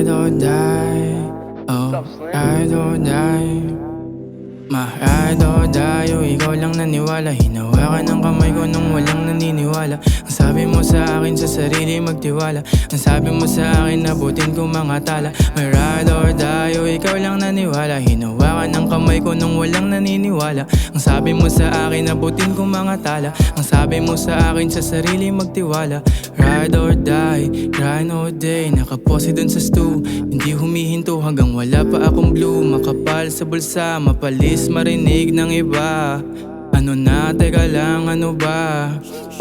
ride or die. Oh, ride or die. Ma-ride or die, oh, ikaw lang naniwala. Hinawakan ang kamay ko nung walang naniniwala. Ang sabi mo sa akin sa sarili magtiwala. Ang sabi mo sa akin nabutin ko mga tala. May ride or die, oh, ikaw lang naniwala. Hinawakan ang kamay ko nung walang naniniwala. Ang sabi mo sa akin nabutin ko mga tala. Ang sabi mo sa akin sa sarili magtiwala. Ride or die, grind all day. Nakapose dun sa stew, hindi humihinto hanggang wala pa akong blue. Makapal sa bulsa, mapalis marinig ng iba. Ano na, teka lang, ano ba?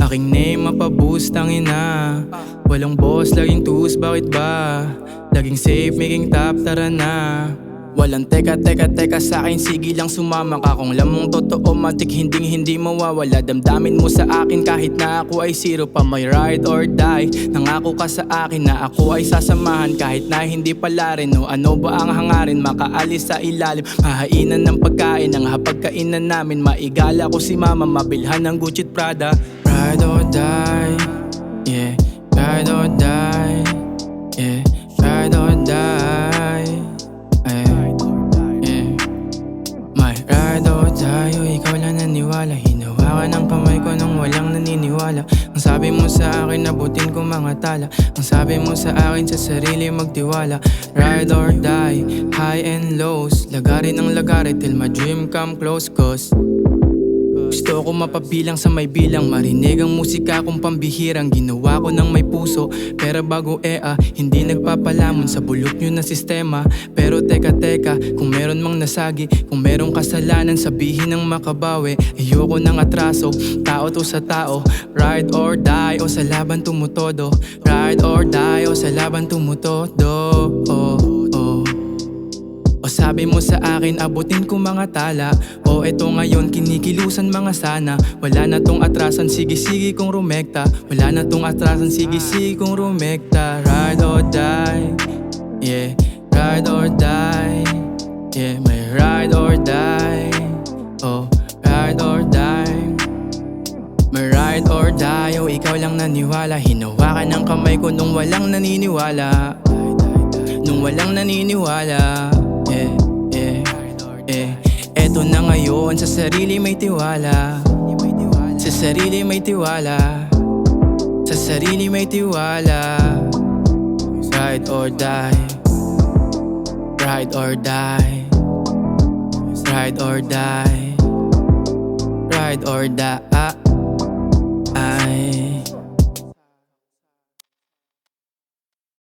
Aking name, mapaboost ang ina. Walang boss, laging tus, bakit ba? Laging safe, making top, tara na. Walang teka sa akin, sige lang sumama ka. Kung lamang totoo, matik hindi mawawala. Damdamin mo sa akin kahit na ako ay zero pa. May ride or die, nangako ka sa akin na ako ay sasamahan. Kahit na hindi pala rin, no, ano ba ang hangarin? Makaalis sa ilalim, mahainan ng pagkain. Ang hapagkainan namin, maigala ko si mama, mabilhan ng Gucci at Prada. Ride or die, yeah. Ride or die, yeah. Ride or die. Tayo, ikaw lang naniwala. Hinawakan ang kamay ko nung walang naniniwala. Ang sabi mo sa akin, nabutin ko mga tala. Ang sabi mo sa akin, sa sarili magtiwala. Ride or die, high and lows. Lagarin ang lagari till my dream come close. Cause gusto ko mapabilang sa may bilang. Marinig ang musika kong pambihirang. Ginawa ko ng may puso, pero bago hindi nagpapalamon sa bulok nyo na sistema. Pero teka, kung meron mang nasagi, kung merong kasalanan, sabihin ng makabawi. Ayoko ng atraso, tao to sa tao. Ride or die, o sa laban tumutodo. Ride or die, o sa laban tumutodo. O sabi mo sa akin, abutin ko mga tala. O eto ngayon, kinikilusan mga sana. Wala na tong atrasan, sige kong rumekta. Wala na tong atrasan, sige kong rumekta. Ride or die, yeah. Ride or die, yeah. May ride or die, oh. Ride or die, may ride or die, oh. Ikaw lang naniwala. Hinawakan ang kamay ko nung walang naniniwala. Nung walang naniniwala. Eto na ngayon, sa sarili may tiwala. Sa sarili may tiwala. Sa sarili may tiwala. Ride or die. Ride or die. Ride or die. Ride or die.